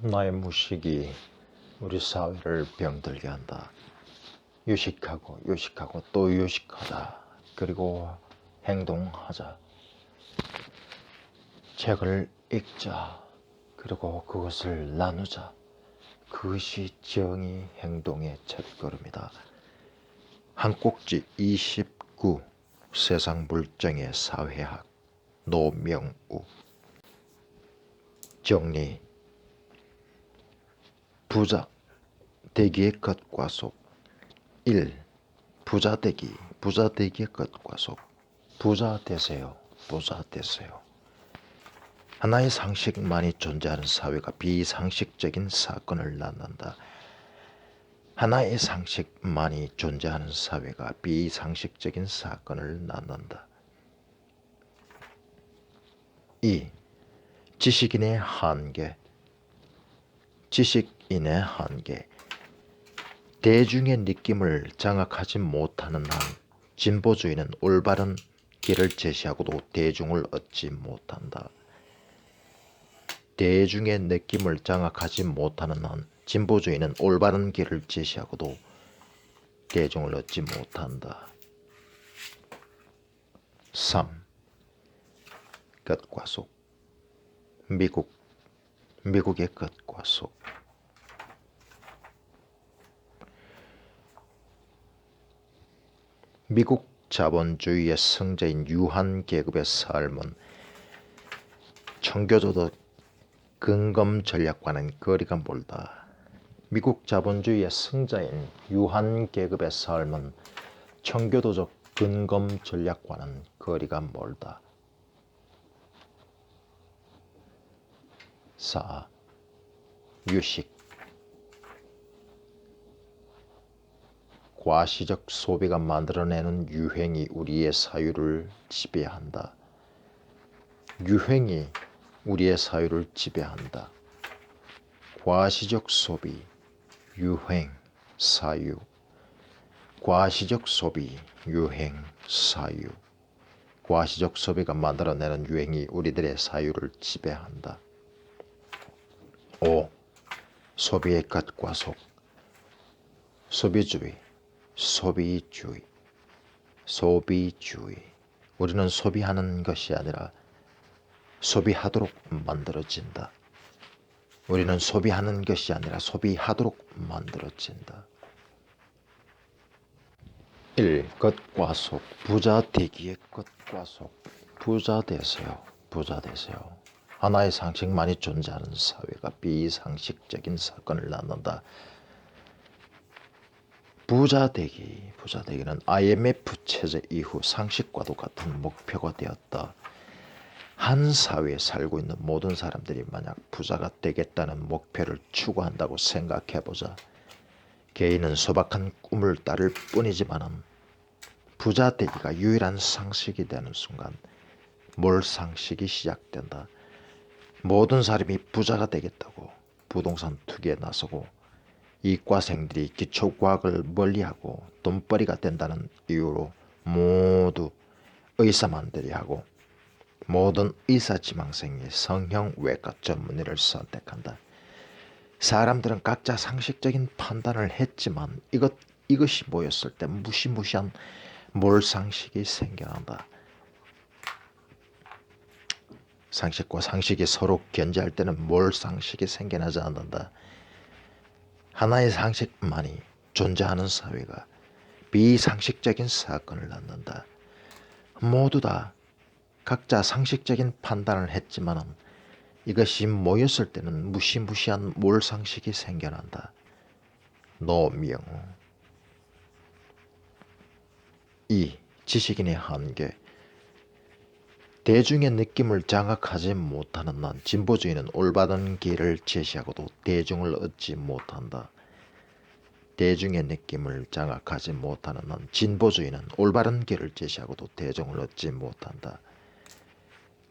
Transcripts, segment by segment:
나의 무식이 우리 사회를 병들게 한다. 유식하고 유식하고 또 유식하다. 그리고 행동하자. 책을 읽자. 그리고 그것을 나누자. 그것이 정의 행동의 첫걸음이다. 한 꼭지 29 세상 물정의 사회학 노명우. 정리. 부자 되기의 것과 속. 1. 부자 되기의 것과 속. 부자 되세요. 부자 되세요. 하나의 상식만이 존재하는 사회가 비상식적인 사건을 낳는다. 하나의 상식만이 존재하는 사회가 비상식적인 사건을 낳는다. 2. 지식인의 한계. 지식인의 한계. 대중의 느낌을 장악하지 못하는 한 진보주의는 올바른 길을 제시하고도 대중을 얻지 못한다. 대중의 느낌을 장악하지 못하는 한 진보주의는 올바른 길을 제시하고도 대중을 얻지 못한다. 3. 끝과 속. 미국의 끝과 속. 미국 자본주의의 승자인 유한계급의 삶은 청교도덕 근검 전략과는 거리가 멀다. 미국 자본주의의 승자인 유한계급의 삶은 청교도적 근검 전략과는 거리가 멀다. 4. 유식. 과시적 소비가 만들어내는 유행이 우리의 사유를 지배한다. 유행이 우리의 사유를 지배한다. 과시적 소비, 유행, 사유. 과시적 소비, 유행, 사유. 과시적 소비가 만들어내는 유행이 우리들의 사유를 지배한다. 5. 소비의 끝과 속. 소비주의. 우리는 소비하는 것이 아니라 소비하도록 만들어진다. 우리는 소비하는 것이 아니라 소비하도록 만들어진다. 1. 것과 속. 부자 되기의 것과 속. 부자 되세요. 부자 되세요. 하나의 상식만이 존재하는 사회가 비상식적인 사건을 낳는다. 부자 되기는 IMF 체제 이후 상식과도 같은 목표가 되었다. 한 사회에 살고 있는 모든 사람들이 만약 부자가 되겠다는 목표를 추구한다고 생각해보자. 개인은 소박한 꿈을 따를 뿐이지만 부자 되기가 유일한 상식이 되는 순간 몰상식이 시작된다. 모든 사람이 부자가 되겠다고 부동산 투기에 나서고 이과생들이 기초과학을 멀리하고 돈벌이가 된다는 이유로 모두 의사만들이 하고 모든 의사지망생이 성형외과 전문의를 선택한다. 사람들은 각자 상식적인 판단을 했지만 이것이 모였을 때 무시무시한 몰상식이 생겨난다. 상식과 상식이 서로 견제할 때는 몰상식이 생겨나지 않는다. 하나의 상식만이 존재하는 사회가 비상식적인 사건을 낳는다. 모두 다 각자 상식적인 판단을 했지만 이것이 모였을 때는 무시무시한 몰상식이 생겨난다. 노명우. 2. 지식인의 한계. 대중의 느낌을 장악하지 못하는 한 진보주의는 올바른 길을 제시하고도 대중을 얻지 못한다. 대중의 느낌을 장악하지 못하는 한 진보주의는 올바른 길을 제시하고도 대중을 얻지 못한다.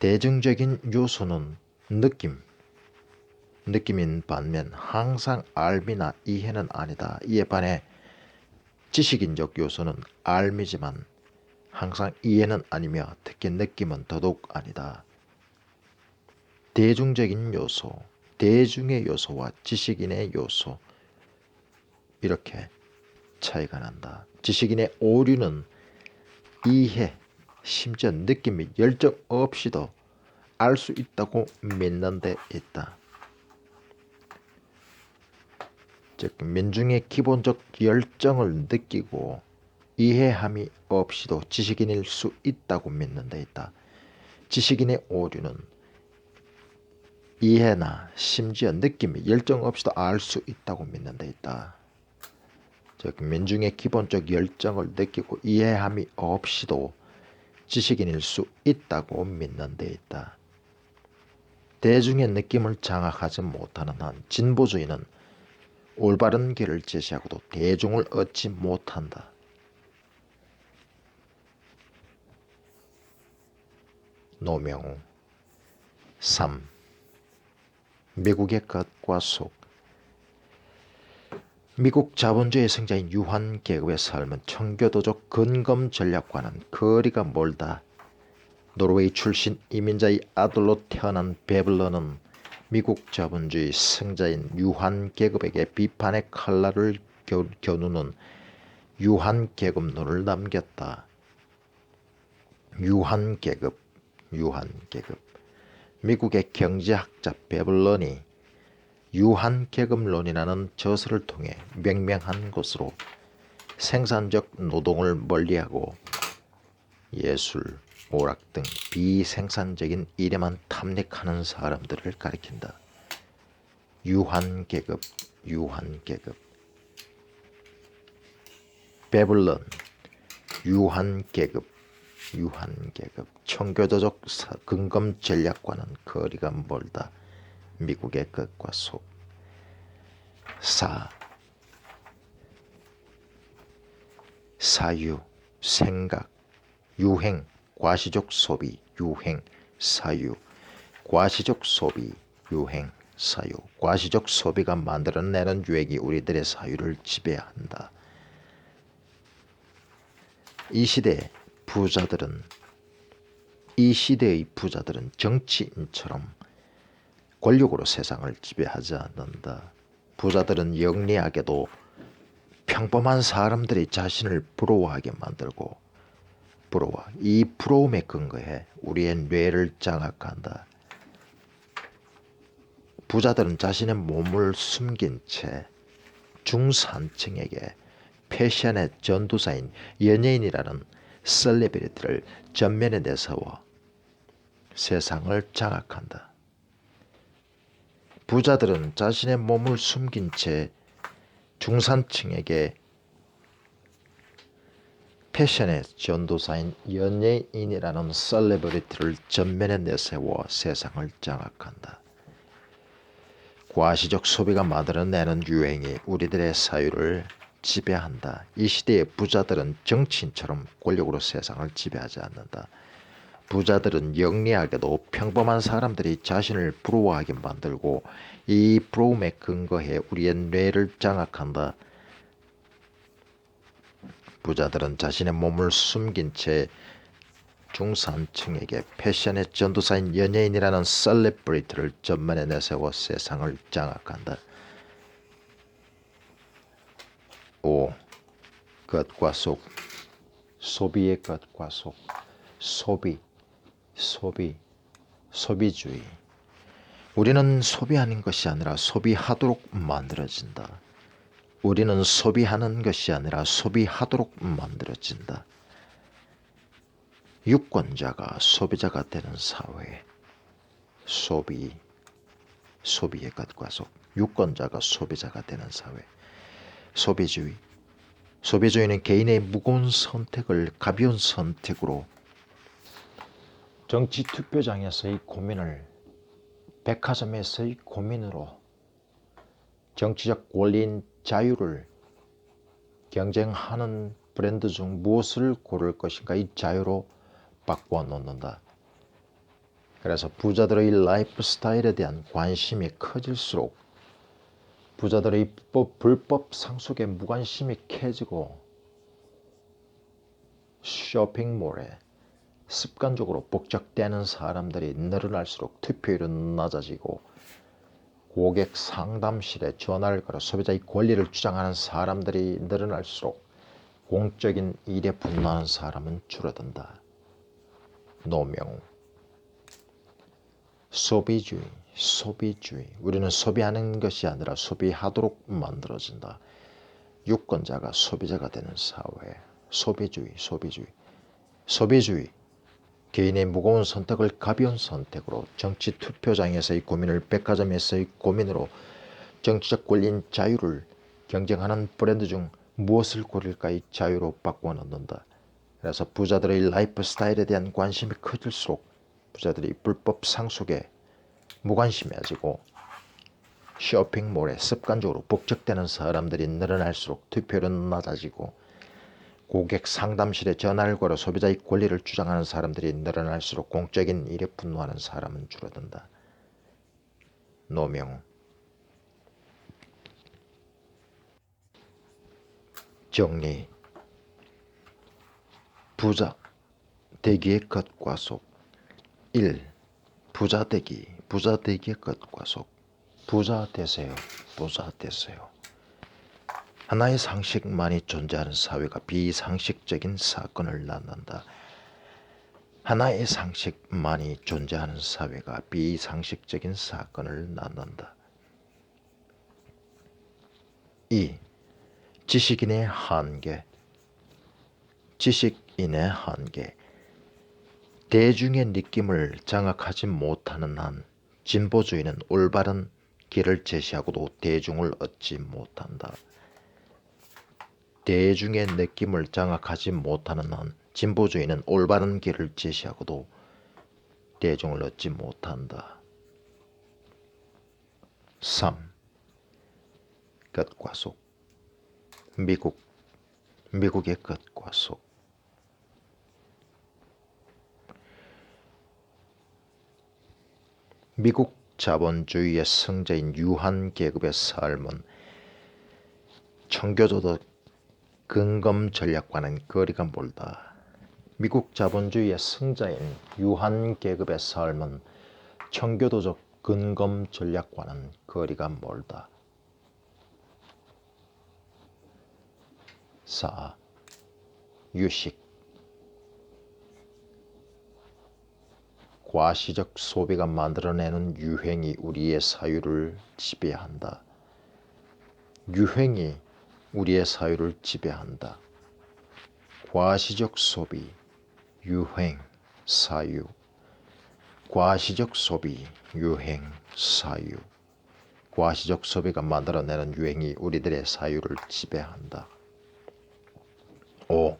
대중적인 요소는 느낌인 반면 항상 알미나 이해는 아니다. 이에 반해 지식인적 요소는 알미지만 항상 이해는 아니며 특히 느낌은 더더욱 아니다. 대중적인 요소, 대중의 요소와 지식인의 요소, 이렇게 차이가 난다. 지식인의 오류는 이해, 심지어 느낌 및 열정 없이도 알 수 있다고 믿는 데 있다. 즉 민중의 기본적 열정을 느끼고 이해함이 없이도 지식인일 수 있다고 믿는 데 있다. 지식인의 오류는 이해나 심지어 느낌 및 열정 없이도 알 수 있다고 믿는 데 있다. 즉 민중의 기본적 열정을 느끼고 이해함이 없이도 지식인일 수 있다고 믿는 데 있다. 대중의 느낌을 장악하지 못하는 한 진보주의는 올바른 길을 제시하고도 대중을 얻지 못한다. 노명우 3. 미국의 겉과 속. 미국 자본주의 승자인 유한 계급의 삶은 청교도적 근검 전략과는 거리가 멀다. 노르웨이 출신 이민자의 아들로 태어난 베블러는 미국 자본주의 승자인 유한 계급에게 비판의 칼날을 겨누는 유한 계급론을 남겼다. 유한 계급. 미국의 경제학자 베블런이 유한 계급론이라는 저서를 통해 명명한 것으로 생산적 노동을 멀리하고 예술, 오락 등 비생산적인 일에만 탐닉하는 사람들을 가리킨다. 유한 계급. 베블런, 유한 계급. 청교도적 근검 전략과는 거리가 멀다. 미국의 겉과 속. 4. 사유, 생각, 유행, 과시적 소비, 유행, 사유. 과시적 소비, 유행, 사유. 과시적 소비가 만들어내는 유행이 우리들의 사유를 지배한다. 이 시대의 부자들은 정치인처럼 권력으로 세상을 지배하지 않는다. 부자들은 영리하게도 평범한 사람들이 자신을 부러워하게 만들고 이 부러움에 근거해 우리의 뇌를 장악한다. 부자들은 자신의 몸을 숨긴 채 중산층에게 패션의 전도사인 연예인이라는 셀레브리티를 전면에 내세워 세상을 장악한다. 부자들은 자신의 몸을 숨긴 채 중산층에게 패션의 전도사인 연예인이라는 셀레브리티를 전면에 내세워 세상을 장악한다. 과시적 소비가 만들어내는 유행이 우리들의 사유를 지배한다. 이 시대의 부자들은 정치인처럼 권력으로 세상을 지배하지 않는다. 부자들은 영리하게도 평범한 사람들이 자신을 부러워하게 만들고 이 부러움에 근거해 우리의 뇌를 장악한다. 부자들은 자신의 몸을 숨긴 채 중산층에게 패션의 전도사인 연예인이라는 셀레브리티를 전면에 내세워 세상을 장악한다. 5. 겉과 속. 소비의 겉과 속. 소비주의. 우리는 소비하는 것이 아니라 소비하도록 만들어진다. 우리는 소비하는 것이 아니라 소비하도록 만들어진다. 유권자가 소비자가 되는 사회. 소비의 겉과 속. 유권자가 소비자가 되는 사회. 소비주의는 개인의 무거운 선택을 가벼운 선택으로, 정치 투표장에서의 고민을 백화점에서의 고민으로, 정치적 권리인 자유를 경쟁하는 브랜드 중 무엇을 고를 것인가 이 자유로 바꾸어 놓는다. 그래서 부자들의 라이프 스타일에 대한 관심이 커질수록 부자들의 불법 상속에 무관심이 커지고 쇼핑몰에 습관적으로 북적대는 사람들이 늘어날수록 투표율은 낮아지고 고객 상담실에 전화를 걸어 소비자의 권리를 주장하는 사람들이 늘어날수록 공적인 일에 분노하는 사람은 줄어든다. 노명우. 소비주의. 우리는 소비하는 것이 아니라 소비하도록 만들어진다. 유권자가 소비자가 되는 사회. 소비주의. 개인의 무거운 선택을 가벼운 선택으로, 정치 투표장에서의 고민을 백화점에서의 고민으로, 정치적 권리인 자유를 경쟁하는 브랜드 중 무엇을 고를까의 자유로 바꾸어 놓는다. 그래서 부자들의 라이프 스타일에 대한 관심이 커질수록 부자들이 불법 상속에 무관심해지고 쇼핑몰에 습관적으로 북적대는 사람들이 늘어날수록 투표율은 낮아지고 고객 상담실에 전화를 걸어 소비자의 권리를 주장하는 사람들이 늘어날수록 공적인 일에 분노하는 사람은 줄어든다. 노명우. 정리. 부자 되기의 것과 속. 1. 부자 되기의 것과 속. 부자 되세요. 하나의 상식만이 존재하는 사회가 비상식적인 사건을 낳는다. 하나의 상식만이 존재하는 사회가 비상식적인 사건을 낳는다. 2. 지식인의 한계. 대중의 느낌을 장악하지 못하는 한 진보주의는 올바른 길을 제시하고도 대중을 얻지 못한다. 대중의 느낌을 장악하지 못하는 한 진보주의는 올바른 길을 제시하고도 대중을 얻지 못한다. 3. 끝과 속. 미국의 끝과 속. 미국 자본주의의 승자인 유한 계급의 삶은 청교도덕 근검 전략과는 거리가 멀다. 미국 자본주의의 승자인 유한 계급의 삶은 청교도적 근검 전략과는 거리가 멀다. 4. 유식. 과시적 소비가 만들어내는 유행이 우리의 사유를 지배한다. 과시적 소비, 유행, 사유. 과시적 소비가 만들어내는 유행이 우리들의 사유를 지배한다. 5.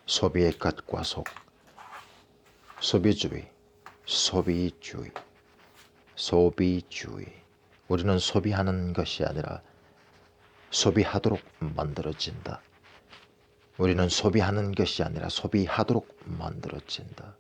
소비의 끝과 속. 소비주의. 우리는 소비하는 것이 아니라 소비하도록 만들어진다.